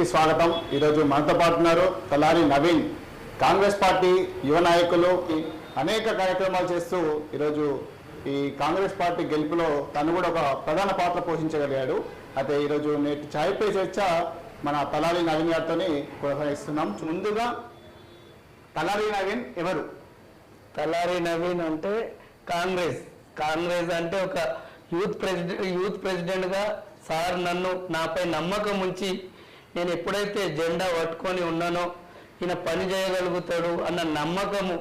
స్వాగతం. ఈరోజు మనతో పాటు ఉన్నారు తలారి నవీన్. కాంగ్రెస్ పార్టీ యువ నాయకులు అనేక కార్యక్రమాలు చేస్తూ ఈరోజు ఈ కాంగ్రెస్ పార్టీ గెలుపులో తను కూడా ఒక ప్రధాన పాత్ర పోషించగలిగాడు. అయితే ఈరోజు నేటి ఛాయ్ పే చర్చ మన తలారి నవీన్ గారితో కొనసాగిస్తున్నాం. ముందుగా తలారి నవీన్ ఎవరు? తలారి నవీన్ అంటే కాంగ్రెస్ అంటే ఒక యూత్ ప్రెసిడెంట్గా సార్ నాపై నమ్మకం ఉంచి నేను ఎప్పుడైతే జెండా పట్టుకొని ఉన్నానో ఈయన పని చేయగలుగుతాడు అన్న నమ్మకము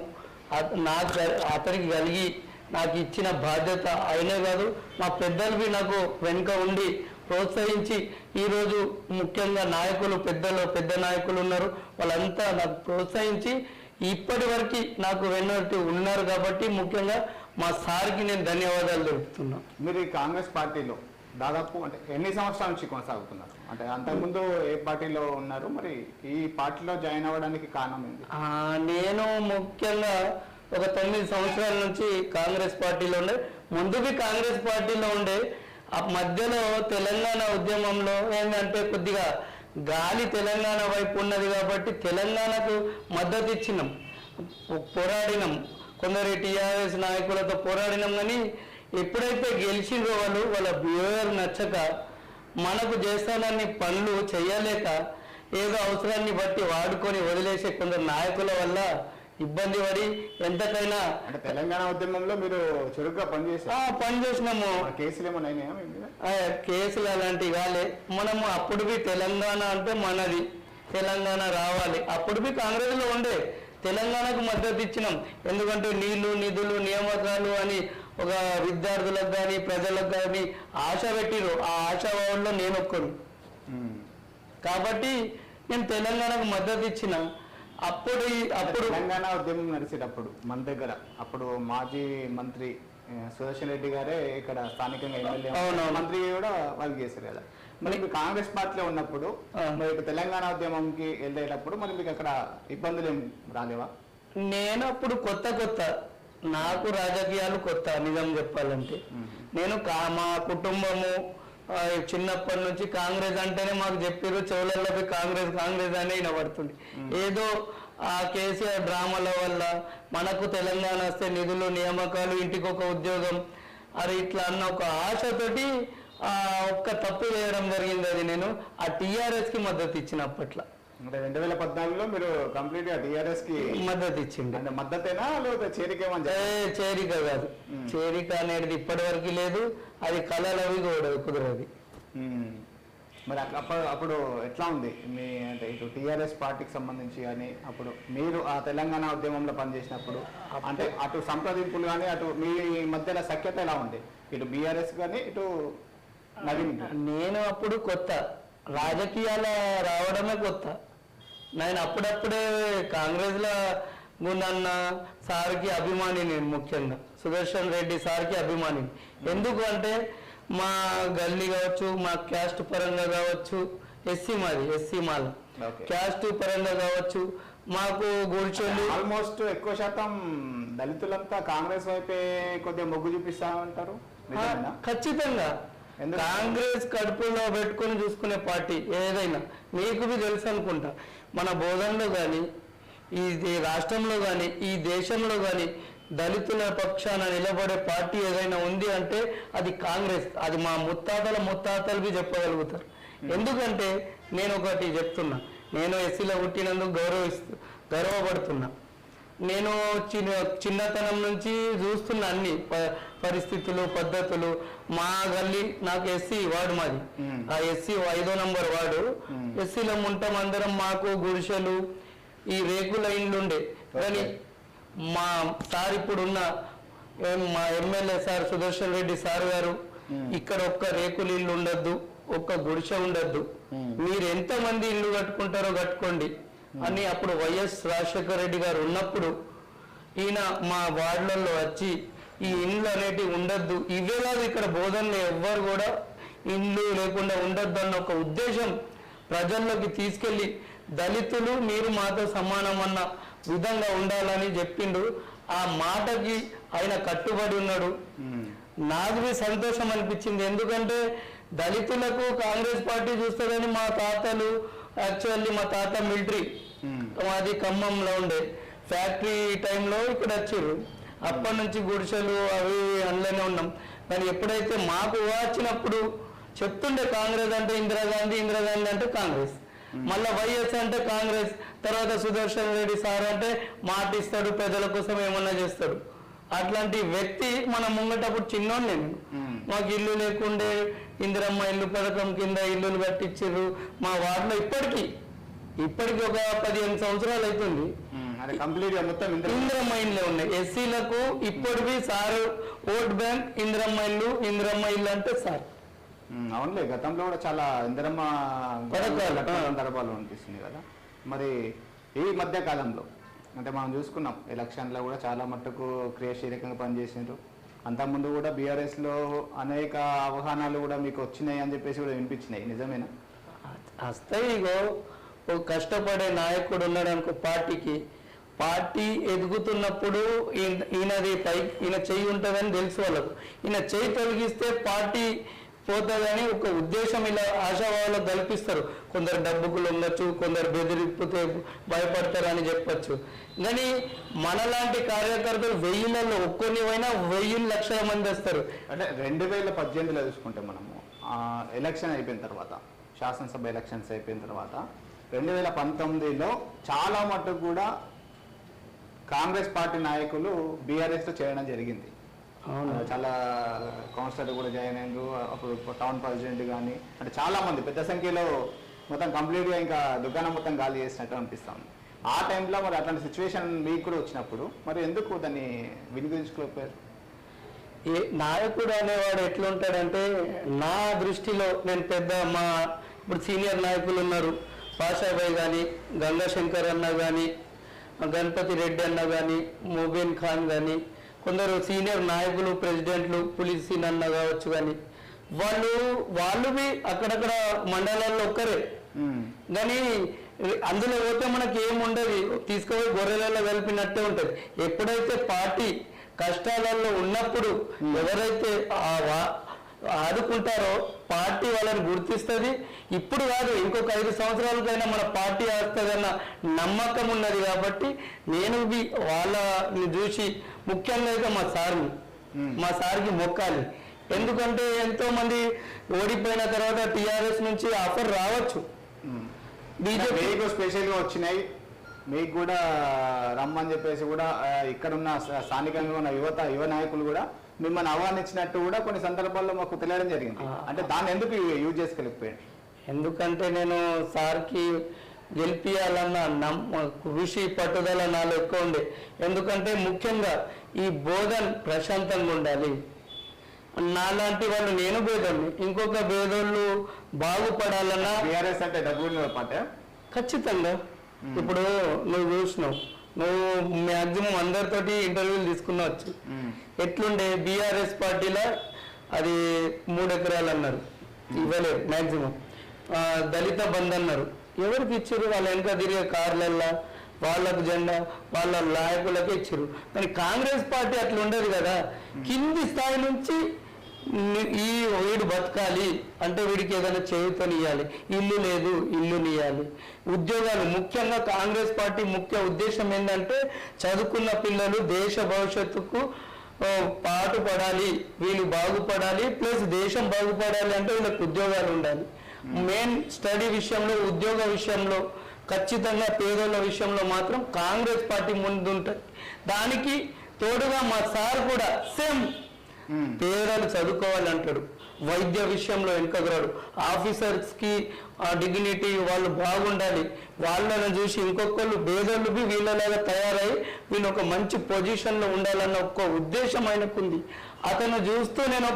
అతనికి కలిగి నాకు ఇచ్చిన బాధ్యత అయినే కాదు, మా పెద్దలు నాకు వెనుక ఉండి ప్రోత్సహించి ఈరోజు ముఖ్యంగా నాయకులు పెద్ద నాయకులు ఉన్నారు, వాళ్ళంతా నాకు ప్రోత్సహించి ఇప్పటి వరకు నాకు వెన్నట్టు ఉన్నారు. కాబట్టి ముఖ్యంగా మా సార్కి నేను ధన్యవాదాలు తెలుపుతున్నా. మీరు ఈ కాంగ్రెస్ పార్టీలో దాదాపు అంటే ఎన్ని సంవత్సరాల నుంచి కొనసాగుతున్నారు? అంటే అంతకుముందు ఏ పార్టీలో ఉన్నారు, మరి ఈ పార్టీలో జాయిన్ అవ్వడానికి కారణం ఏంటి? నేను ముఖ్యంగా ఒక 9 సంవత్సరాల నుంచి కాంగ్రెస్ పార్టీలో ఉండే. ముందుకి కాంగ్రెస్ పార్టీలో ఉండే ఆ మధ్యలో తెలంగాణ ఉద్యమంలో ఏంటంటే కొద్దిగా గాలి తెలంగాణ వైపు ఉన్నది కాబట్టి తెలంగాణకు మద్దతు ఇచ్చినాం, పోరాడినాం, కొందరు టీఆర్ఎస్ నాయకులతో పోరాడినాం. కానీ ఎప్పుడైతే గెలిచిండ్రో వాళ్ళ బిహేవియర్ నచ్చక మనకు చేస్తానని పనులు చేయలేక ఏదో అవసరాన్ని బట్టి వాడుకొని వదిలేసే కొందరు నాయకుల వల్ల ఇబ్బంది పడి ఎంతకైనా అంటే తెలంగాణ ఉద్యమంలో మీరు చురుగ్గా పనిచేసినాము. కేసులు ఏమన్నా? కేసులు అలాంటివి కాలే. మనము అప్పుడు తెలంగాణ అంటే మనది, తెలంగాణ రావాలి. అప్పుడు కాంగ్రెస్లో ఉండే తెలంగాణకు మద్దతు ఇచ్చినాం. ఎందుకంటే నీళ్లు, నిధులు, నియామకాలు అని ఒక విద్యార్థులకు కానీ ప్రజలకు కానీ ఆశ పెట్టిరు. ఆ ఆశాభావంలో నేను ఒక్కడు కాబట్టి నేను తెలంగాణకు మద్దతు ఇచ్చిన. అప్పుడు తెలంగాణ ఉద్యమం నడిచేటప్పుడు మన దగ్గర అప్పుడు మాజీ మంత్రి సుదర్శన్ రెడ్డి గారే ఇక్కడ స్థానికంగా ఎమ్మెల్యే, మంత్రి కూడా వాళ్ళు చేశారు కదా. మరి మీకు కాంగ్రెస్ పార్టీలో ఉన్నప్పుడు మరి తెలంగాణ ఉద్యమంకి వెళ్ళేటప్పుడు మరి మీకు అక్కడ ఇబ్బందులు ఏం రాలేవా? నేను అప్పుడు కొత్త నాకు రాజకీయాలు కొత్త. నిజం చెప్పాలంటే నేను మా కుటుంబము చిన్నప్పటి నుంచి కాంగ్రెస్ అంటేనే మాకు చెప్పారు, చెవులలోకి కాంగ్రెస్ అనే వినబడుతుంది. ఏదో ఆ కేసీఆర్ డ్రామాల వల్ల మనకు తెలంగాణ వస్తే నిధులు, నియామకాలు, ఇంటికి ఒక ఉద్యోగం అది ఇట్లా అన్న ఒక ఆశతోటి ఒక్క తప్పు చేయడం జరిగింది. అది నేను ఆ టీఆర్ఎస్కి మద్దతు ఇచ్చిన. అప్పట్లో 2014లో మీరు కంప్లీట్ గా టీఆర్ఎస్ కి మద్దతు ఇచ్చింది. అంటే మద్దతేనా లేకపోతే చేరిక కాదు, చేరిక అనేది ఇప్పటి వరకు లేదు. అది కళలవి కూడా కుదరదు. మరి అప్పుడు ఎట్లా ఉంది మీ అంటే ఇటు టీఆర్ఎస్ పార్టీకి సంబంధించి కానీ అప్పుడు మీరు ఆ తెలంగాణ ఉద్యమంలో పనిచేసినప్పుడు అంటే అటు సంప్రదింపులు కానీ అటు మీ మధ్యలో సఖ్యత ఎలా ఉంది ఇటు బీఆర్ఎస్ కానీ ఇటు నవీన్? నేను అప్పుడు కొత్త, రాజకీయాల రావడమే కొత్త. నేను అప్పుడప్పుడే కాంగ్రెస్లో గుండన్న సార్కి అభిమాని. నేను ముఖ్యంగా సుదర్శన్ రెడ్డి సార్కి అభిమాని. ఎందుకు అంటే మా గల్లీ కావచ్చు, మా క్యాస్ట్ పరంగా కావచ్చు, ఎస్సీ మాల క్యాస్ట్ పరంగా కావచ్చు, మాకు గూడ్చోళ్ళు ఆల్మోస్ట్ ఎక్కువ శాతం దళితులంతా కాంగ్రెస్ వైపే కొద్దిగా మొగ్గు చూపిస్తా ఉంటారు. ఖచ్చితంగా కాంగ్రెస్ కడుపులో పెట్టుకొని చూసుకునే పార్టీ ఏదైనా. మీకు తెలుసు అనుకుంటా, మన బోధనలో కానీ, ఈ రాష్ట్రంలో కానీ, ఈ దేశంలో కానీ దళితుల పక్షాన నిలబడే పార్టీ ఏదైనా ఉంది అంటే అది కాంగ్రెస్. అది మా ముత్తాతలకి చెప్పగలుగుతారు. ఎందుకంటే నేను ఒకటి చెప్తున్నా, నేను ఎస్సీలో పుట్టినందుకు గర్వపడుతున్నా. నేను చిన్నతనం నుంచి చూస్తున్న అన్ని పరిస్థితులు, పద్ధతులు. మా గల్లీ నాకు ఎస్సీ వార్డు, మాది ఆ ఎస్సీ 5వ నంబర్ వార్డు. ఎస్సీలో ఉంటాం అందరం. మాకు గుడిసెలు, ఈ రేకుల ఇండ్లు ఉండే. కానీ మా సార్ ఇప్పుడున్న మా MLA sir Sudarshan Reddy sir గారు ఇక్కడ ఒక్క రేకుల ఇల్లు ఉండద్దు, ఒక్క గుడిసె ఉండద్దు, మీరు ఎంతమంది ఇల్లు కట్టుకుంటారో కట్టుకోండి అని అప్పుడు వైఎస్ రాజశేఖర రెడ్డి గారు ఉన్నప్పుడు ఈయన మా వార్డులలో వచ్చి ఈ ఇండ్లు అనేటివి ఉండద్దు, ఇవేలాగా ఇక్కడ బోధనలు ఎవ్వరు కూడా ఇండ్లు లేకుండా ఉండద్దు అన్న ఒక ఉద్దేశం ప్రజల్లోకి తీసుకెళ్ళి దళితులు మీరు మాతో సమానం అన్న విధంగా ఉండాలని చెప్పిండు. ఆ మాటకి ఆయన కట్టుబడి ఉన్నాడు. నాకు సంతోషం అనిపించింది. ఎందుకంటే దళితులకు కాంగ్రెస్ పార్టీ చూస్తుందని మా తాతలు యాక్చువల్లీ మా తాత మిలిటరీ, మాది ఖమ్మంలో ఉండే ఫ్యాక్టరీ టైంలో ఇక్కడ వచ్చారు. అప్పటి నుంచి గుడిసెలు అవి అందులోనే ఉన్నాం. కానీ ఎప్పుడైతే మాకు వచ్చినప్పుడు చెప్తుండే కాంగ్రెస్ అంటే ఇందిరాగాంధీ, ఇందిరాగాంధీ అంటే కాంగ్రెస్, మళ్ళీ వైఎస్ అంటే కాంగ్రెస్, తర్వాత సుదర్శన్ రెడ్డి సార్ అంటే మాట ఇస్తాడు, ప్రజల కోసం ఏమన్నా చేస్తాడు. అట్లాంటి వ్యక్తి మన ముంగటప్పుడు చిన్నోడు నేను. మాకు ఇల్లు లేకుండే ఇందిరమ్మ ఇల్లు పథకం కింద ఇల్లులు కట్టించారు మా వార్డులో. ఇప్పటికి ఒక 15 సంవత్సరాలు అవుతుంది. ఇందిరమ్మ ఇల్లు ఉన్నాయి ఎస్సీలకు. ఇప్పటివి సార్ ఓట్ బ్యాంక్ ఇందిరమ్మ ఇల్లు, ఇందిరమ్మ ఇల్లు అంటే సార్. అవునులే, గతంలో కూడా చాలా ఇందిరమ్మ సందర్భాలు అనిపిస్తుంది కదా. మరి ఈ మధ్య కాలంలో అంటే మనం చూసుకున్నాం ఎలక్షన్లో కూడా చాలా మట్టుకు క్రియాశీలకంగా పనిచేసిండ్రు. అంతకుముందు కూడా బీఆర్ఎస్లో అనేక అవగాహనలు కూడా మీకు వచ్చినాయి అని చెప్పేసి కూడా వినిపించినాయి, నిజమేనా? వస్తాయి. ఇగో ఒక కష్టపడే నాయకుడు ఉన్నాడు అనుకో పార్టీకి, పార్టీ ఎదుగుతున్నప్పుడు ఈయన చెయ్యి ఉంటుందని తెలుసు వాళ్ళకు. ఈయన చెయ్యి తొలగిస్తే పార్టీ పోతుందని ఒక ఉద్దేశం ఇలా ఆశావాళ్ళకు కల్పిస్తారు. కొందరు డబ్బుకు లొంగచ్చు, కొందరు బెదిరిపోతే భయపడతారు అని చెప్పచ్చు. కానీ మనలాంటి కార్యకర్తలు 1000లలో ఒక్కొనివైనా 1000 లక్షల మంది వస్తారు. అంటే 2018లో చూసుకుంటే మనము ఎలక్షన్ అయిపోయిన తర్వాత, శాసనసభ ఎలక్షన్స్ అయిపోయిన తర్వాత 2019లో చాలా మట్టుకు కూడా కాంగ్రెస్ పార్టీ నాయకులు బీఆర్ఎస్లో చేయడం జరిగింది. చాలా కౌన్సిలర్ కూడా జాయిన్ అయ్యారు. అప్పుడు టౌన్ ప్రెసిడెంట్ కానీ అంటే చాలా మంది పెద్ద సంఖ్యలో మొత్తం కంప్లీట్గా ఇంకా దుకాణం మొత్తం గాలి చేసినట్టు అనిపిస్తాం. ఆ టైంలో మరి అట్లాంటి సిచ్యువేషన్ మీకు కూడా వచ్చినప్పుడు మరి ఎందుకు దాన్ని వినియోగించుకోలేకపోయారు? ఏ నాయకుడు అనేవాడు ఎట్లుంటాడంటే, నా దృష్టిలో నేను ఇప్పుడు సీనియర్ నాయకులు ఉన్నారు, పాషాబాయ్ కానీ, గంగాశంకర్ అన్న కానీ, గణపతి రెడ్డి అన్న కానీ, మొబీన్ ఖాన్ కానీ, కొందరు సీనియర్ నాయకులు, ప్రెసిడెంట్లు, పులిసిన్ అన్న కావచ్చు, కానీ వాళ్ళు అక్కడక్కడ మండలాల్లో ఒక్కరే. కానీ అందులో పోతే మనకి ఏముండదు, తీసుకుపోయి గొర్రెలలో కలిపినట్టే ఉంటుంది. ఎప్పుడైతే పార్టీ కష్టాలలో ఉన్నప్పుడు ఎవరైతే ఆదుకుంటారో పార్టీ వాళ్ళని గుర్తిస్తుంది. ఇప్పుడు కాదు, ఇంకొక 5 సంవత్సరాలకైనా మన పార్టీ వస్తుందన్న నమ్మకం ఉన్నది. కాబట్టి నేను వాళ్ళని చూసి ముఖ్యంగా అయితే మా సార్కి మొక్కాలి. ఎందుకంటే ఎంతో మంది ఓడిపోయిన తర్వాత టీఆర్ఎస్ నుంచి ఆఫర్ రావచ్చు, బీజేపీ స్పెషల్గా వచ్చినాయి, మీకు కూడా రమ్మని చెప్పేసి కూడా ఇక్కడున్న స్థానికంగా ఉన్న యువ నాయకులు కూడా మిమ్మల్ని ఆహ్వానించినట్టు కూడా కొన్ని సందర్భాల్లో మాకు తెలియడం జరిగింది. అంటే దాన్ని ఎందుకు యూజ్ చేసుకోలేకపోయాడు? ఎందుకంటే నేను సార్కి గెలిపియాలన్న కృషి పట్టుదల నాలో ఎక్కువ ఉండే. ఎందుకంటే ముఖ్యంగా ఈ బోధన్ ప్రశాంతంగా ఉండాలి. నాలాంటి వాళ్ళు, నేను భేదోళ్ళు, ఇంకొక భేదోళ్ళు బాగుపడాలన్నా బీఆర్ఎస్ అంటే డబ్బులు పాటే ఖచ్చితంగా. ఇప్పుడు నువ్వు చూసినావు, నువ్వు మ్యాక్సిమం అందరితోటి ఇంటర్వ్యూలు తీసుకున్నవచ్చు. ఎట్లుండే బీఆర్ఎస్ పార్టీలో అది 3 ఎకరాలు అన్నారు, ఇవ్వలేదు. మ్యాక్సిమం దళిత బంద్ అన్నారు, ఎవరికి ఇచ్చారు? వాళ్ళ వెనక తిరిగే కార్లల్లా వాళ్ళకు జెండా వాళ్ళ నాయకులకే ఇచ్చారు. కానీ కాంగ్రెస్ పార్టీ అట్లా ఉండదు కదా. కింది స్థాయి నుంచి వీడు బతకాలి అంటే వీడికి ఏదైనా చేయుతనియాలి, ఇల్లు లేదు ఇల్లునియాలి, ఉద్యోగాలు. ముఖ్యంగా కాంగ్రెస్ పార్టీ ముఖ్య ఉద్దేశం ఏంటంటే చదువుకున్న పిల్లలు దేశ భవిష్యత్తుకు పాటుపడాలి, వీళ్ళు బాగుపడాలి, ప్లస్ దేశం బాగుపడాలి అంటే వీళ్ళకి ఉద్యోగాలు ఉండాలి. మెయిన్ స్టడీ విషయంలో, ఉద్యోగ విషయంలో, ఖచ్చితంగా పేదోళ్ళ విషయంలో మాత్రం కాంగ్రెస్ పార్టీ ముందుంటుంది. దానికి తోడుగా మా సార్ కూడా సేమ్ పేదలు చదువుకోవాలంటాడు, వైద్య విషయంలో వెనుకగరాడు, ఆఫీసర్స్కి డిగ్నిటీ వాళ్ళు బాగుండాలి, వాళ్ళని చూసి ఇంకొకళ్ళు పేదోళ్ళు వీళ్ళలాగా తయారై వీళ్ళు ఒక మంచి పొజిషన్లో ఉండాలన్న ఒక ఉద్దేశం ఆయనకుంది. అతను చూస్తూ నేను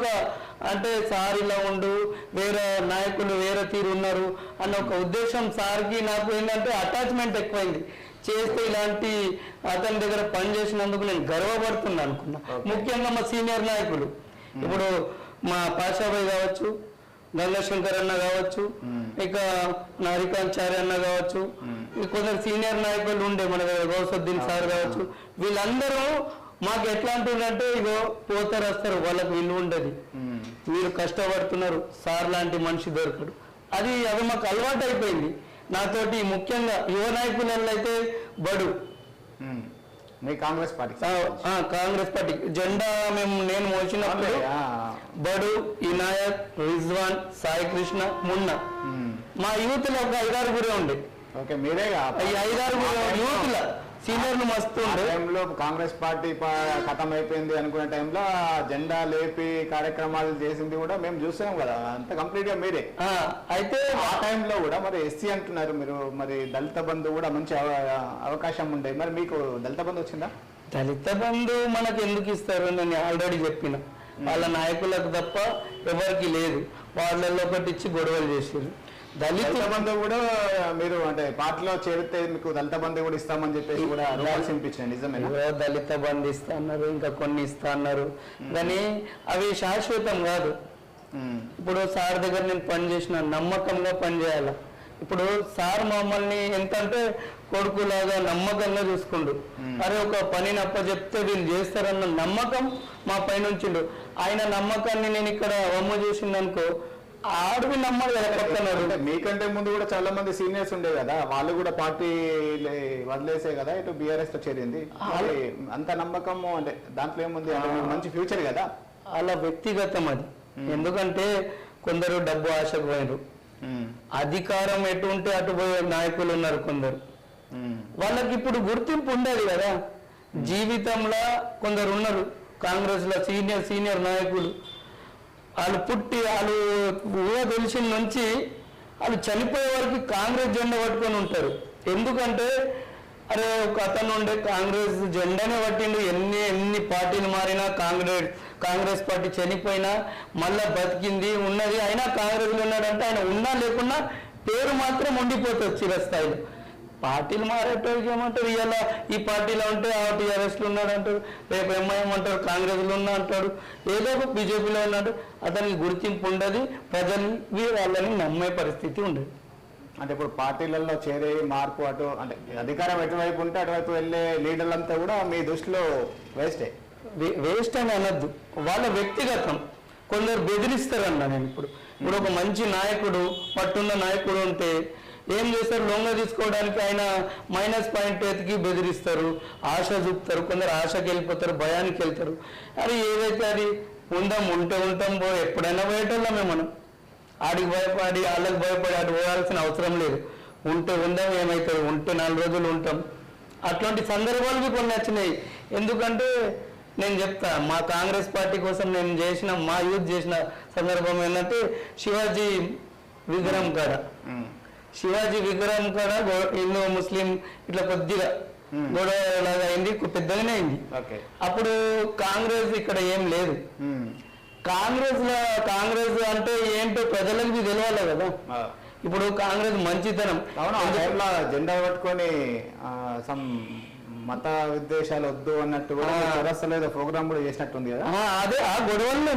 అంటే సార్ ఇలా ఉండు, వేరే నాయకులు వేరే తీరు ఉన్నారు అన్న ఒక ఉద్దేశం సార్కి నాకు ఏంటంటే అటాచ్మెంట్ ఎక్కువైంది. చేస్తే ఇలాంటి అతని దగ్గర పని చేసినందుకు నేను గర్వపడుతున్నా అనుకున్నా. ముఖ్యంగా మా సీనియర్ నాయకులు, ఇప్పుడు మా పాషాబాయ్ కావచ్చు, గంగాశంకర్ అన్న కావచ్చు, ఇక నారికాంచార్య అన్న కావచ్చు, కొందరు సీనియర్ నాయకులు ఉండే మన గౌసద్దీన్ సార్ కావచ్చు, వీళ్ళందరూ మాకు ఎట్లా అంటుందంటే ఇగో పోతారు వస్తారు, వాళ్ళకు విలువ ఉండదు, మీరు కష్టపడుతున్నారు, సార్ లాంటి మనిషి దొరకడు, అది మాకు అలవాటు అయిపోయింది. నాతోటి ముఖ్యంగా యువ నాయకులలో అయితే బడు మీ కాంగ్రెస్ పార్టీ కాంగ్రెస్ పార్టీ జెండా నేను మోసినప్పుడు బడు ఇనాయత్ రిజ్వాన్ సాయి కృష్ణ మున్నా మా యూత్ లో ఒక 5-6 ఉండే. ఓకే, మీరే ఈ 5-6 యూత్ లో సీనియర్లు మస్తు ఉండే. టైంలో కాంగ్రెస్ పార్టీ ఖతం అయిపోయింది అనుకునే టైంలో జెండా లేపి కార్యక్రమాలు చేసింది కూడా మేము చూసాం కదా, అంత కంప్లీట్ గా మీరే. అయితే ఆ టైంలో కూడా మరి ఎస్సీ అంటున్నారు మీరు, మరి దళిత బంధు కూడా మంచి అవకాశం ఉండే, మరి మీకు దళిత బంధు వచ్చిందా? దళిత బంధు మనకు ఎందుకు ఇస్తారు నేను ఆల్రెడీ చెప్పిన, వాళ్ళ నాయకులకు తప్ప ఎవరికి లేదు. వాళ్ళల్లో ఒకటి ఇచ్చి గొడవలు చేసారు. దళిత బంధు కూడా మీరు అంటే పార్టీలో చేరితే మీకు దళిత బంధు కూడా ఇస్తామని చెప్పేసి కూడా వినిపించింది, నిజమేనా? దళిత బంధు ఇస్తా అన్నారు, ఇంకా కొన్ని ఇస్తా అన్నారు, కానీ అవి శాశ్వతం కాదు. ఇప్పుడు సార్ దగ్గర నేను పనిచేసిన నమ్మకంగా పనిచేయాలి. ఇప్పుడు సార్ మమ్మల్ని ఎంత అంటే కొడుకులాగా నమ్మకంగా చూసుకుండు. అరే ఒక పనిని అప్పచెప్తే వీళ్ళు చేస్తారన్న నమ్మకం మా పైన ఉంచిండు. ఆయన నమ్మకాన్ని నేను ఇక్కడ వమ్ము చేసిందనుకో ఆడవి నమ్మాలి కదా పక్కనాడు. మీకంటే ముందు కూడా చాలా మంది సీనియర్స్ ఉండే కదా, వాళ్ళు కూడా పార్టీ వదిలేసే కదా ఇటు బీఆర్ఎస్ లో చేరింది. అంత నమ్మకము అంటే దాంట్లో ఏముంది, మంచి ఫ్యూచర్ కదా. అలా వ్యక్తిగతం అది. ఎందుకంటే కొందరు డబ్బు ఆశకు పోయారు, అధికారం ఎటు ఉంటే అటు పోయే నాయకులు ఉన్నారు కొందరు. వాళ్ళకి ఇప్పుడు గుర్తింపు ఉండదు కదా జీవితంలో. కొందరు ఉన్నారు కాంగ్రెస్ లో సీనియర్ నాయకులు, వాళ్ళు పుట్టి వాళ్ళు ఊహ తెలిసిన నుంచి వాళ్ళు చనిపోయే వరకు కాంగ్రెస్ జెండా పట్టుకొని ఉంటారు. ఎందుకంటే అరే ఒక అతను ఉండే కాంగ్రెస్ జెండానే పట్టిండు, ఎన్ని పార్టీలు మారినా కాంగ్రెస్ పార్టీ చనిపోయినా మళ్ళా బతికింది ఉన్నది, అయినా కాంగ్రెస్లో ఉన్నాడంటే ఆయన ఉన్నా లేకున్నా పేరు మాత్రం ఉండిపోతుంది చిరస్థాయిలో. పార్టీలు మారేటోళ్ళకి ఏమంటారు, ఇవాళ ఈ పార్టీలో ఉంటే ఆ టీఆర్ఎస్లో ఉన్నాడు అంటారు, రేపు ఎంఐఎం అంటారు, కాంగ్రెస్లో ఉన్నా అంటాడు, ఏదో ఒక బీజేపీలో ఉన్నాడు. అతనికి గుర్తింపు ఉండదు, ప్రజలు వాళ్ళని నమ్మే పరిస్థితి ఉండదు. అంటే ఇప్పుడు పార్టీలలో చేరే మార్పు అటు అంటే అధికారం ఎటువైపు ఉంటే అటువైపు వెళ్ళే లీడర్లంతా కూడా మీ దృష్టిలో వేస్ట్ అని అనద్దు, వాళ్ళ వ్యక్తిగతం. కొందరు బెదిరిస్తారన్న. నేను ఇప్పుడు ఒక మంచి నాయకుడు పట్టున్న నాయకుడు ఉంటే ఏం చేస్తారు, లొంగ తీసుకోవడానికి ఆయన -పాయింట్ ఎతికి బెదిరిస్తారు, ఆశ చూపుతారు. కొందరు ఆశకి వెళ్ళిపోతారు, భయానికి వెళ్తారు. అది ఏదైతే అది ఉంటే ఉంటాం ఎప్పుడైనా పోయేటోళ్ళమే మనం. ఆడికి భయపడి వాళ్ళకి భయపడి అటు పోవాల్సిన అవసరం లేదు. ఉందాం ఏమవుతుంది, ఉంటే 4 రోజులు ఉంటాం. అట్లాంటి సందర్భాలు కొన్ని వచ్చినాయి. ఎందుకంటే నేను చెప్తా, మా కాంగ్రెస్ పార్టీ కోసం నేను మా యూత్ చేసిన సందర్భం ఏంటంటే శివాజీ విగ్రహం కాడ హిందూ ముస్లిం ఇట్లా కొద్దిగా గొడవ లాగా అయింది, పెద్దగానే అయింది. అప్పుడు కాంగ్రెస్ ఇక్కడ ఏం లేదు. కాంగ్రెస్ అంటే ఏంటో ప్రజలకు తెలియాలి కదా. ఇప్పుడు కాంగ్రెస్ మంచితనం జెండా పట్టుకొని మత విద్వేషాలు వద్దు అన్నట్టు కూడా ప్రోగ్రామ్ కూడా చేసినట్టుంది కదా. అదే ఆ గొడవల్లో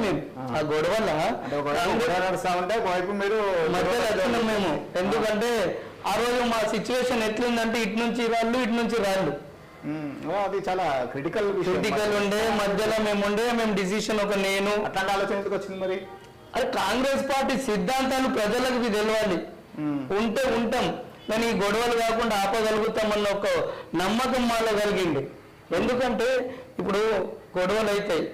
నడుస్తా ఉంటే వైపు మీరు మధ్యలో వచ్చినాం మేము. ఎందుకంటే ఆ రోజు మా సిచ్యువేషన్ ఎట్లుందంటే ఇటు నుంచి రాళ్ళు అది చాలా క్రిటికల్ ఉండే. మధ్యలో మేము డిసిషన్ నేను అట్లాంటి ఆలోచన ఎందుకు వచ్చింది మరి? అది కాంగ్రెస్ పార్టీ సిద్ధాంతాలు ప్రజలకు తెలియాలి. ఉంటే ఉంటాం కానీ ఈ గొడవలు కాకుండా ఆపగలుగుతామన్న ఒక నమ్మకం మాలో కలిగింది. ఎందుకంటే ఇప్పుడు గొడవలు అవుతాయి,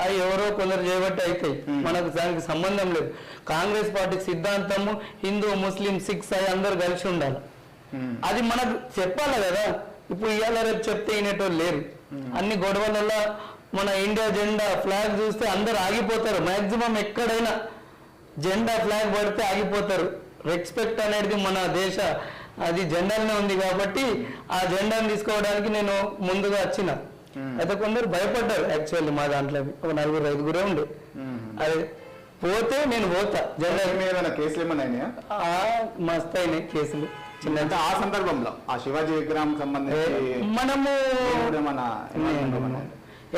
అవి ఎవరో కొందరు చేయబట్టి అవుతాయి, మనకు దానికి సంబంధం లేదు. కాంగ్రెస్ పార్టీ సిద్ధాంతము హిందూ ముస్లిం సిక్స్ అవి అందరు కలిసి ఉండాలి. అది మనకు చెప్పాలి కదా. ఇప్పుడు ఇవాళ రేపు చెప్తే వినేటోళ్ళు లేరు. అన్ని గొడవలలో మన ఇండియా జెండా ఫ్లాగ్ చూస్తే అందరు ఆగిపోతారు. మాక్సిమం ఎక్కడైనా జెండా ఫ్లాగ్ పడితే ఆగిపోతారు. రెస్పెక్ట్ అనేది మన దేశ అది జెండానే ఉంది కాబట్టి ఆ జెండాను తీసుకోవడానికి నేను ముందుగా వచ్చిన. అయితే కొందరు భయపడ్డారు. యాక్చువల్లీ మా దాంట్లో ఒక 4-5 ఉండే. అది పోతే నేను పోతా. జెండా మీద కేసులు ఏమన్నా మస్తు అయినాయి కేసులు. చిన్న ఆ సందర్భంలో ఆ శివాజీ విగ్రహం సంబంధించి మనము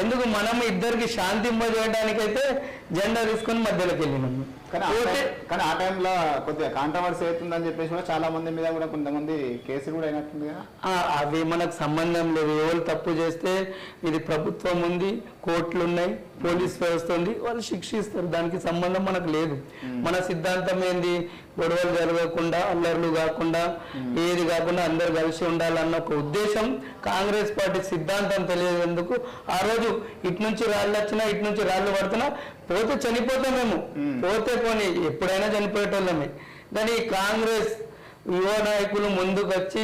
ఎందుకు మనము ఇద్దరికి శాంతింపజేయడానికైతే జెండా తీసుకొని మధ్యలోకి వెళ్ళినాము. కానీ ఆ టైంలో కొద్దిగా కాంట్రవర్సీ అవుతుందని చెప్పేసి కూడా చాలా మంది మీద కూడా కొంతమంది కేసులు కూడా అయినట్టుంది కదా. అవి మనకు సంబంధం లేదు. ఎవరు తప్పు చేస్తే ఇది ప్రభుత్వం ఉంది, కోర్టులు ఉన్నాయి, పోలీస్ వ్యవస్థ ఉంది, వాళ్ళు శిక్షిస్తారు. దానికి సంబంధం మనకు లేదు. మన సిద్ధాంతం ఏంది, గొడవలు జరగకుండా, అల్లర్లు కాకుండా, ఏది కాకుండా అందరు కలిసి ఉండాలన్న ఒక ఉద్దేశం కాంగ్రెస్ పార్టీ సిద్ధాంతం తెలియదు. ఆ రోజు ఇటు నుంచి రాళ్ళు వచ్చినా, ఇటు నుంచి రాళ్ళు పడుతున్నా, పోతే చనిపోతామేమో, పోతే పోనీ ఎప్పుడైనా చనిపోయేటోళ్ళమే. కానీ కాంగ్రెస్ యువ నాయకులు ముందుకు వచ్చి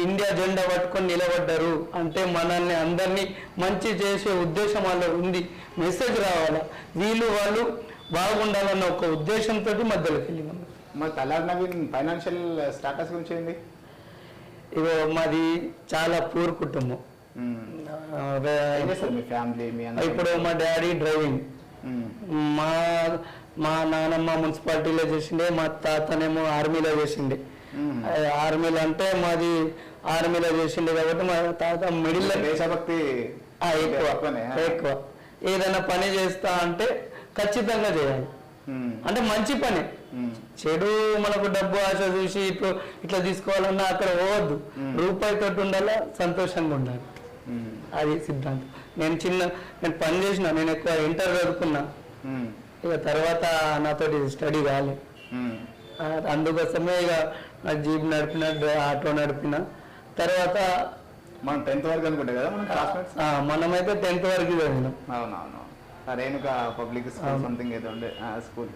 ఇండియా జెండా పట్టుకొని నిలబడ్డారు అంటే మనల్ని అందరినీ మంచి చేసే ఉద్దేశం వాళ్ళ ఉంది. మెసేజ్ రావాలా, వీళ్ళు వాళ్ళు బాగుండాలన్న ఒక ఉద్దేశంతో మధ్యలోకి వెళ్ళినాం. మరి తలారి నవీన్ ఫైనాన్షియల్ స్టాటస్ గురించి ఏంది? ఇగో మాది చాలా పూర్ కుటుంబం. మీ ఫ్యామిలీ ఇప్పుడు మా డాడీ డ్రైవింగ్, మా నానమ్మ మున్సిపాలిటీలో చేసిండే, మా తాతనేమో ఆర్మీలో చేసిండే. ఆర్మీలో అంటే మాది ఆర్మీలో చేసిండే కాబట్టి మా తాత మిడిల్ దేశభక్తి ఎక్కువ. ఏదైనా పని చేస్తా అంటే ఖచ్చితంగా చేయాలి, అంటే మంచి పని. చెడు మనకు డబ్బు ఆశ చూసి ఇట్లా తీసుకోవాలన్నా అక్కడ పోవద్దు. రూపాయి తోటి ఉండాలా, సంతోషంగా ఉండాలి, అది సిద్ధాంతం. నేను పని చేసిన, నేను ఎక్కువ ఇంటర్ చదువుకున్నా, ఇక తర్వాత నాతోటి స్టడీ కాలే. అందుకోసమే ఇక జీప్ నడిపిన, ఆటో నడిపిన. తర్వాత మనం 10th వరకు అనుకుంటా కదా మనమైతే 10th వరకు చదివినాం. అవునవును, రేణుకా పబ్లిక్ స్కూల్ సంథింగ్ ఏదో ఉండే స్కూల్.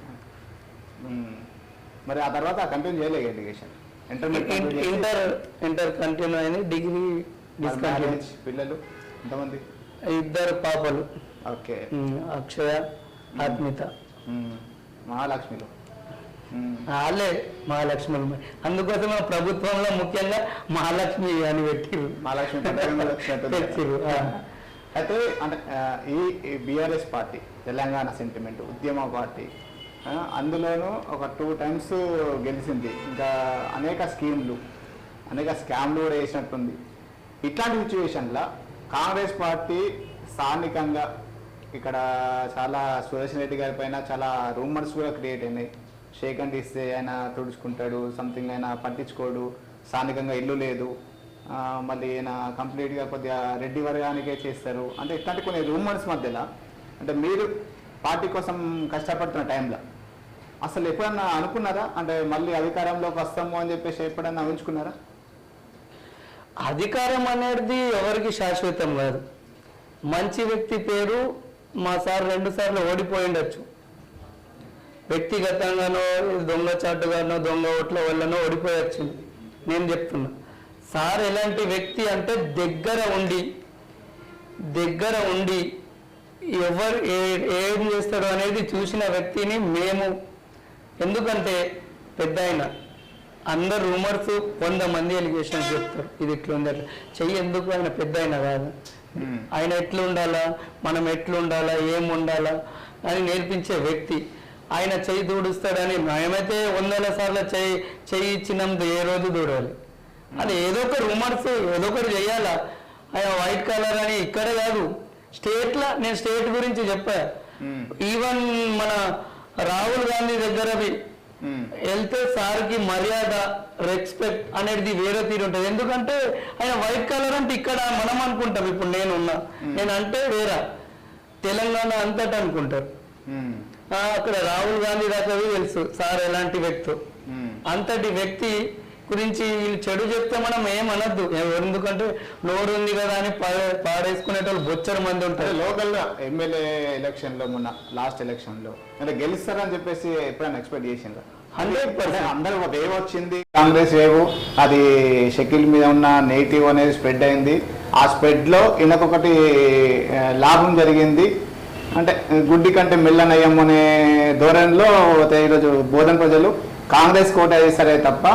మరి ఆ తర్వాత కంటిన్యూ చేయలేదు ఎడ్యుకేషన్? ఇంటర్ కంటిన్యూ అయింది. Degree discontinue. పిల్లలు ఎంతమంది? 2 పాపలు. ఓకే. అక్షయ, ఆత్మిత. మహాలక్ష్మిలు వాళ్ళే మహాలక్ష్మి. అందుకోసం ప్రభుత్వంలో ముఖ్యంగా మహాలక్ష్మి అని పెట్టిరు. మహాలక్ష్మి పెట్టిరు. అయితే అంటే ఈ బీఆర్ఎస్ పార్టీ తెలంగాణ సెంటిమెంట్ ఉద్యమ పార్టీ, అందులోనూ ఒక 2 times గెలిచింది. ఇంకా అనేక స్కీమ్లు, అనేక స్కామ్లు కూడా వేసినట్టుంది. ఇట్లాంటి సిచ్యువేషన్లో కాంగ్రెస్ పార్టీ స్థానికంగా ఇక్కడ చాలా సురేష్ రెడ్డి గారి పైన చాలా రూమర్స్ కూడా క్రియేట్ అయినాయి. షేక్ అండ్ ఇస్తే ఆయన తుడుచుకుంటాడు, సంథింగ్ ఆయన పట్టించుకోడు, స్థానికంగా ఇల్లు లేదు, మళ్ళీ ఆయన కంప్లీట్గా కొద్దిగా రెడ్డి వర్గానికే చేస్తారు అంటే ఇట్లాంటి కొన్ని రూమర్స్ మధ్యలో, అంటే మీరు పార్టీ కోసం కష్టపడుతున్న టైంలో అసలు ఎప్పుడన్నా అనుకున్నారా అంటే మళ్ళీ అధికారంలోకి వస్తాము అని చెప్పేసి ఎప్పుడన్నా ఊహించుకున్నారా? అధికారం అనేది ఎవరికి శాశ్వతం కాదు. మంచి వ్యక్తి పేరు మా సార్ 2 సార్లు ఓడిపోయి ఉండొచ్చు, వ్యక్తిగతంగానో దొంగచాటుగానో దొంగ ఓట్ల వల్లనో ఓడిపోయచ్చు. నేను చెప్తున్నా, సార్ ఎలాంటి వ్యక్తి అంటే దగ్గర ఉండి ఎవరు ఏం చేస్తాడు అనేది చూసిన వ్యక్తిని మేము. ఎందుకంటే పెద్ద ఆయన అందరు రూమర్స్ 100 మంది ఎలిగేషన్స్ చెప్తారు, ఇది ఇట్లా ఉంది అట్లా చెయ్యి. ఎందుకు ఆయన పెద్ద ఆయన కాదు, ఆయన ఎట్లా ఉండాలా, మనం ఎట్లా ఉండాలా, ఏం ఉండాలా అని నేర్పించే వ్యక్తి. ఆయన చెయ్యి దూడుస్తాడని మేమైతే 100 సార్లు చెయ్యి ఇచ్చినందు ఏ రోజు దూడాలి. అది ఏదో ఒక రూమర్స్ ఏదో ఒకటి చెయ్యాలా. ఆయన వైట్ కలర్ అని ఇక్కడ కాదు, స్టేట్లో. నేను స్టేట్ గురించి చెప్పా. ఈవెన్ మన రాహుల్ గాంధీ దగ్గర వెళ్తే సార్కి మర్యాద, రెస్పెక్ట్ అనేది వేరే తీరు ఉంటుంది. ఎందుకంటే ఆయన వైట్ కలర్ అంటే ఇక్కడ మనం అనుకుంటాం, ఇప్పుడు నేను అంటే వేరే తెలంగాణ అంతటా అనుకుంటారు. అక్కడ రాహుల్ గాంధీ దాకా తెలుసు సార్ ఎలాంటి వ్యక్తి. అంతటి వ్యక్తి గురించి చెడు చెప్తే మనం ఏమనద్దు, ఎందుకంటే నోరు ఉంది కదా అని పాడేసుకునేటోళ్ళు బొచ్చరు మంది ఉంటారు. లోకల్గా ఎమ్మెల్యే ఎలక్షన్లో, మొన్న లాస్ట్ ఎలక్షన్లో అంటే గెలుస్తారని చెప్పేసి ఎప్పుడైనా ఎక్స్పెక్ట్ చేసిందా? 100%. అందరూ ఒక వేవ్ వచ్చింది, కాంగ్రెస్ వేవ్. అది షకీల్ మీద ఉన్న నెగిటివ్ అనేది స్ప్రెడ్ అయింది. ఆ స్ప్రెడ్లో ఈయనకొకటి లాభం జరిగింది. అంటే గుడ్డి కంటే మెల్లనయ్యం అనే ధోరణిలో ఈరోజు బోధన ప్రజలు కాంగ్రెస్ కోట వేస్తారే తప్ప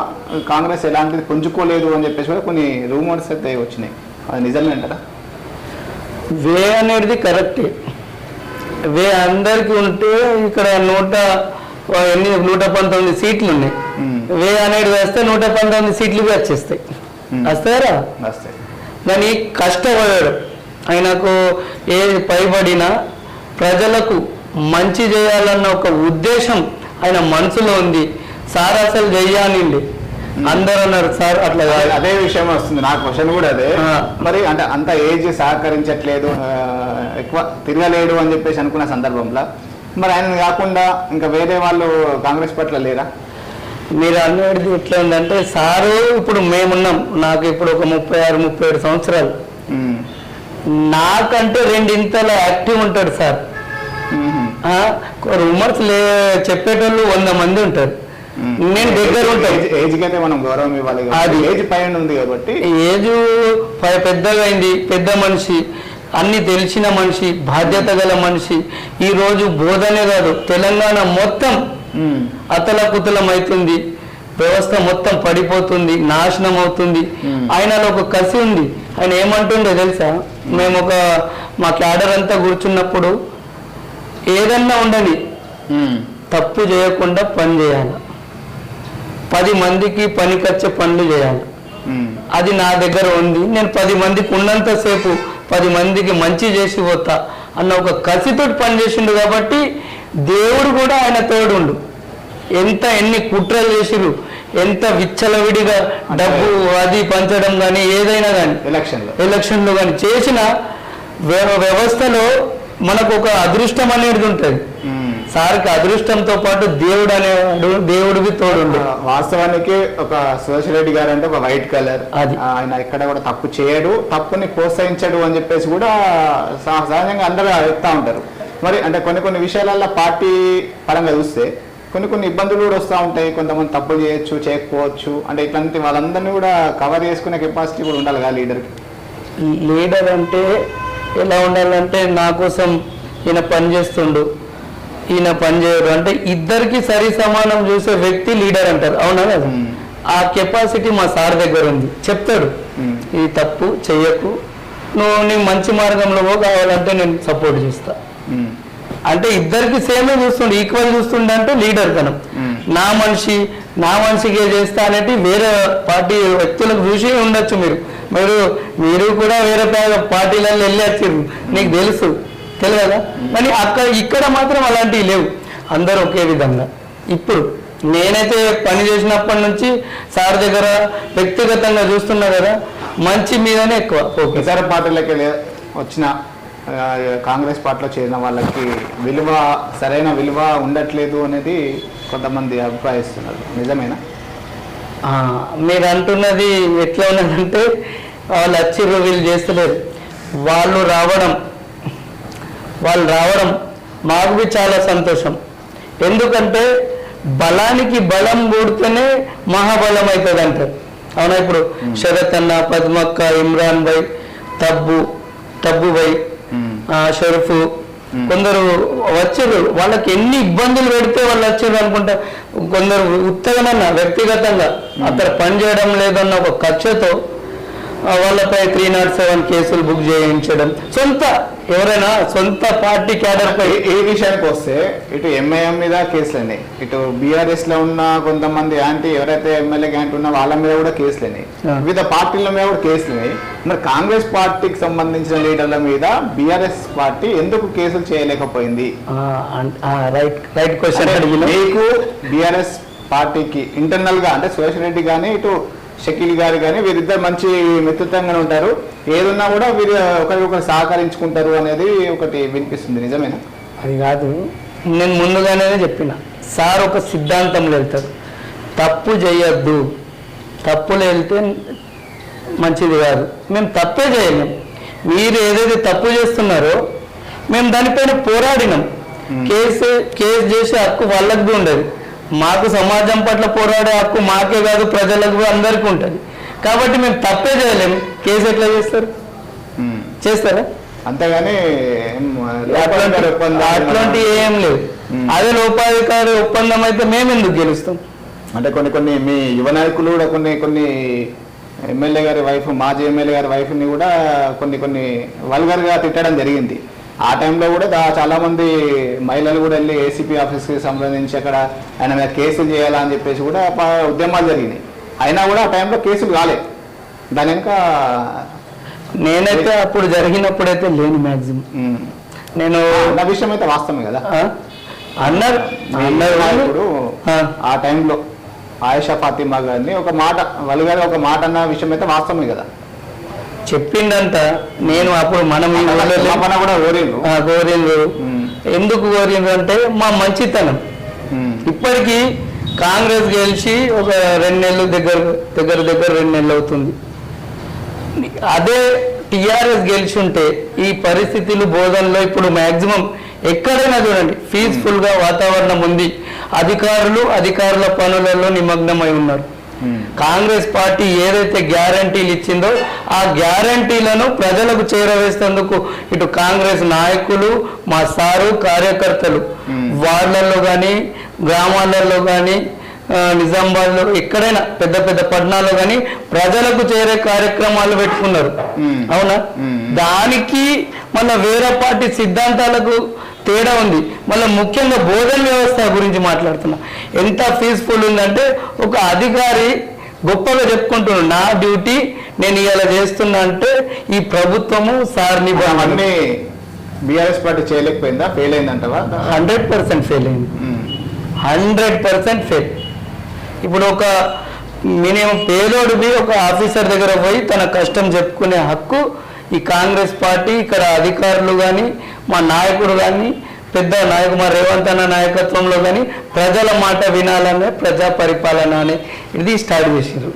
కాంగ్రెస్ ఎలాంటిది పుంజుకోలేదు అని చెప్పేసి కూడా కొన్ని రూమర్స్ అయితే వచ్చినాయి. అది నిజమే అంటారా? వే అనేది కరెక్టే. వే అందరికి ఉంటే ఇక్కడ 119 సీట్లు ఉన్నాయి. వే అనేది వేస్తే 119 సీట్లు వచ్చేస్తాయి. వస్తారా? వస్తాయి. దాన్ని కష్టపడాడు. ఆయనకు ఏ పైబడినా ప్రజలకు మంచి చేయాలన్న ఒక ఉద్దేశం ఆయన మనసులో ఉంది. సార్ అసలు చెయ్యానండి అందరూ అన్నారు సార్ అట్లా కాదు. అదే విషయం వస్తుంది నా క్వశ్చన్ కూడా అదే. మరి అంటే అంత ఏజ్ సహకరించట్లేదు, ఎక్కువ తిరగలేడు అని చెప్పేసి అనుకున్న సందర్భంలో మరి ఆయన కాకుండా ఇంకా వేరే వాళ్ళు కాంగ్రెస్ పట్ల లేరా? మీరు అనేది ఎట్లా ఉందంటే సారు ఇప్పుడు మేమున్నాం, నాకు ఇప్పుడు ఒక 36-37 సంవత్సరాలు, నాకంటే రెండింతల యాక్టివ్ ఉంటాడు సార్. రూమర్స్ చెప్పేటోళ్ళు 100 మంది ఉంటారు, నేను దగ్గర ఉంటాను. ఏజ్ కంటే మనం గౌరవం ఇవ్వాలి, అది ఏజ్ పైన ఉంది కాబట్టి. ఏజ్ పెద్దగా అయింది, పెద్ద మనిషి, అన్ని తెలిసిన మనిషి, బాధ్యత గల మనిషి. ఈ రోజు బోధనే కాదు తెలంగాణ మొత్తం అతలకుతలం అవుతుంది, వ్యవస్థ మొత్తం పడిపోతుంది, నాశనం అవుతుంది. ఆయనలో ఒక కసి ఉంది. ఆయన ఏమంటుండే తెలుసా, మేము మా క్యాడర్ అంతా కూర్చున్నప్పుడు ఏదన్నా ఉండని తప్పు చేయకుండా పని చేయాలి, 10 మందికి పనికొచ్చే పనులు చేయాలి. అది నా దగ్గర ఉంది, నేను 10 మందికి ఉన్నంతసేపు 10 మందికి మంచి చేసి పోతా అన్న ఒక కసితో పనిచేసిండు. కాబట్టి దేవుడు కూడా ఆయన తోడుండు. ఎన్ని కుట్రలు చేసిరు, ఎంత విచ్చలవిడిగా డబ్బు అది పంచడం కానీ ఏదైనా కానీ ఎలక్షన్లో కానీ చేసిన వ్యవస్థలో మనకు ఒక అదృష్టం అనేది ఉంటుంది. సార్కి అదృష్టంతో పాటు దేవుడికి తోడుండు. వాస్తవానికి ఒక సురేష్ రెడ్డి గారు అంటే ఒక వైట్ కలర్, ఆయన ఎక్కడ కూడా తప్పు చేయడు, తప్పుని ప్రోత్సహించడు అని చెప్పేసి కూడా సహజంగా అందరూ చెప్తా ఉంటారు. మరి అంటే కొన్ని విషయాలలో పార్టీ పరంగా చూస్తే కొన్ని ఇబ్బందులు కూడా వస్తూ ఉంటాయి. కొంతమంది తప్పులు చేయొచ్చు, చేయకపోవచ్చు. అంటే ఇట్లాంటి వాళ్ళందరినీ కూడా కవర్ చేసుకునే కెపాసిటీ కూడా ఉండాలి కదా లీడర్కి. లీడర్ అంటే ఎలా ఉండాలంటే, నా కోసం ఈయన పని చేస్తుండు, ఈయన పని చేయడు అంటే ఇద్దరికి సరి సమానం చూసే వ్యక్తి లీడర్ అంటారు. అవునా కదా? ఆ కెపాసిటీ మా సార్ దగ్గర ఉంది. చెప్తాడు, ఈ తప్పు చెయ్యకు, నీకు మంచి మార్గంలో కావాలంటే నేను సపోర్ట్ చేస్తా అంటే ఇద్దరికి సేమే చూస్తుండే, ఈక్వల్ చూస్తుండే అంటే లీడర్ తనం. నా మనిషికే చేస్తా అనేది వేరే పార్టీ వ్యక్తులకు చూసి ఉండొచ్చు. మీరు కూడా వేరే పార్టీలలో వెళ్ళి వచ్చారు, నీకు తెలియదా? కానీ ఇక్కడ మాత్రం అలాంటివి లేవు, అందరూ ఒకే విధంగా. ఇప్పుడు నేనైతే పని చేసినప్పటి నుంచి సార్ దగ్గర వ్యక్తిగతంగా చూస్తున్నా కదా, మంచి మీదనే ఎక్కువ. ఇతర పార్టీలకి వచ్చిన కాంగ్రెస్ పార్టీలో చేరిన వాళ్ళకి సరైన విలువ ఉండట్లేదు అనేది కొంతమంది అభిప్రాయిస్తున్నారు. నిజమేనా? మీరు అంటున్నది ఎట్లా ఉన్నదంటే, వాళ్ళు వచ్చిర్రు వీళ్ళు చేస్తలేరు, వాళ్ళు రావడం మాకు చాలా సంతోషం. ఎందుకంటే బలానికి బలం కూడితేనే మహాబలం అవుతుంది అంటారు. అవునా? ఇప్పుడు శరత్ అన్న, పద్మక్క, ఇమ్రాన్ భాయ్, తబ్బు భాయ్, షరీఫ్, కొందరు వచ్చారు. వాళ్ళకి ఎన్ని ఇబ్బందులు పెడితే వాళ్ళు వచ్చారు అనుకుంటా. కొందరు ఉత్తగనన్నా వ్యక్తిగతంగా అక్కడ పనిచేయడం లేదన్న ఒక కక్షతో వాళ్ళపై 307 కేసులు బుక్ చేయించడం, ఎవరైనా సొంత పార్టీ క్యాడర్ పై. ఏ విషయానికి వస్తే ఇటు ఎంఐఎం మీద కేసులని, ఇటు బీఆర్ఎస్ లో ఉన్న కొంతమంది ఎవరైతే ఎమ్మెల్యే యాంటీ ఉన్న వాళ్ళ మీద కూడా కేసులని, వివిధ పార్టీల మీద కూడా కేసులని. మరి కాంగ్రెస్ పార్టీకి సంబంధించిన లీడర్ల మీద బీఆర్ఎస్ పార్టీ ఎందుకు కేసులు చేయలేకపోయింది? Right question. మీకు బీఆర్ఎస్ పార్టీకి ఇంటర్నల్ గా అంటే సురేష్ రెడ్డి కానీ ఇటు షకీల్ గారు కానీ వీరిద్దరు మంచి మిత్రత్వంగానే ఉంటారు, ఏదున్నా కూడా వీరు ఒకరికొకరు సహకరించుకుంటారు అనేది ఒకటి వినిపిస్తుంది. నిజమేనా? అది కాదు, నేను ముందుగానే చెప్పిన, సార్ ఒక సిద్ధాంతంలో వెళ్తారు, తప్పు చేయొద్దు, తప్పులు వెళ్తే మంచిది కాదు. మేము తప్పే చేయలేం, మీరు ఏదైతే తప్పు చేస్తున్నారో మేము దానిపైన పోరాడినాం. కేసు చేసే హక్కు వాళ్ళకి ఉండదు, మాకు సమాజం పట్ల పోరాడే హక్కు మాకే కాదు ప్రజలకు అందరికీ ఉంటుంది. కాబట్టి మేము తప్పే చేయలేము, కేసు ఎట్లా చేస్తారా? అంతేగాని అట్లాంటి ఏం లేవు. అదే లోపాధికారి ఒప్పందం అయితే మేము ఎందుకు గెలుస్తాం? అంటే కొన్ని మీ యువ నాయకులు కూడా కొన్ని ఎమ్మెల్యే గారి వైఫ్, మాజీ ఎమ్మెల్యే గారి వైఫ్ని కూడా కొన్ని వల్గర్గా తిట్టడం జరిగింది. ఆ టైంలో కూడా చాలా మంది మహిళలు కూడా వెళ్ళి ఏసీపీ ఆఫీస్కి సంబంధించి అక్కడ ఆయన మీద కేసులు చేయాలా అని చెప్పేసి కూడా ఉద్యమాలు జరిగినాయి. అయినా కూడా ఆ టైంలో కేసులు కాలేదు. దాని వెనుక నేనైతే అప్పుడు జరిగినప్పుడైతే లేని మ్యాక్సిమం నేను అన్న విషయం అయితే వాస్తవమే కదా. ఆ? అన్నారు ఇప్పుడు ఆ టైంలో ఆయిషా ఫాతిమా గారిని ఒక మాట వల్లిగారు ఒక మాట అన్న విషయం అయితే వాస్తవమే కదా. చెప్పిండంట. నేను అప్పుడు మనం ఈ ఊళ్ళో క్షమాపణ కూడా కోరిండ్రు. కోరిండ్రు. ఎందుకు కోరిండ్రు అంటే మా మంచితనం. ఇప్పటికీ కాంగ్రెస్ గెలిచి ఒక 2 నెలలు దగ్గర 2 నెలలు అవుతుంది. అదే టిఆర్ఎస్ గెలిచి ఉంటే ఈ పరిస్థితులు బోధనలో ఇప్పుడు మాక్సిమం ఎక్కడైనా చూడండి పీస్ఫుల్ గా వాతావరణం ఉంది. అధికారుల పనులలో నిమగ్నమై ఉన్నారు. కాంగ్రెస్ పార్టీ ఏదైతే గ్యారంటీలు ఇచ్చిందో ఆ గ్యారంటీలను ప్రజలకు చేరవేసేందుకు ఇటు కాంగ్రెస్ నాయకులు, మా సారు, కార్యకర్తలు వార్డులలో కానీ గ్రామాలలో కానీ నిజామాబాద్లో ఎక్కడైనా పెద్ద పెద్ద పట్టణాల్లో కానీ ప్రజలకు చేరే కార్యక్రమాలు పెట్టుకున్నారు. అవునా? దానికి మళ్ళీ వేరే పార్టీ సిద్ధాంతాలకు తేడా ఉంది. మళ్ళీ ముఖ్యంగా బోధన వ్యవస్థ గురించి మాట్లాడుతున్నా. ఎంత పీస్ఫుల్ ఉందంటే ఒక అధికారి గొప్పగా చెప్పుకుంటున్నాడు, నా డ్యూటీ నేను ఇలా చేస్తున్నా అంటే ఈ ప్రభుత్వము సార్ని అవన్నీ బీఆర్ఎస్ పార్టీ చేయలేకపోయిందా? ఫెయిల్ అయిందంటవా? 100% ఫెయిల్ అయింది. 100% ఫెయిల్. ఇప్పుడు ఒక మినిమం పేదోడికి ఒక ఆఫీసర్ దగ్గర పోయి తన కష్టం చెప్పుకునే హక్కు ఈ కాంగ్రెస్ పార్టీ, ఇక్కడ అధికారులు కానీ మా నాయకుడు కానీ పెద్ద నాయకుడు మా రేవంత్ అన్న నాయకత్వంలో కానీ ప్రజల మాట వినాలనే ప్రజా పరిపాలన అనే ఇది స్టార్ట్ చేసారు.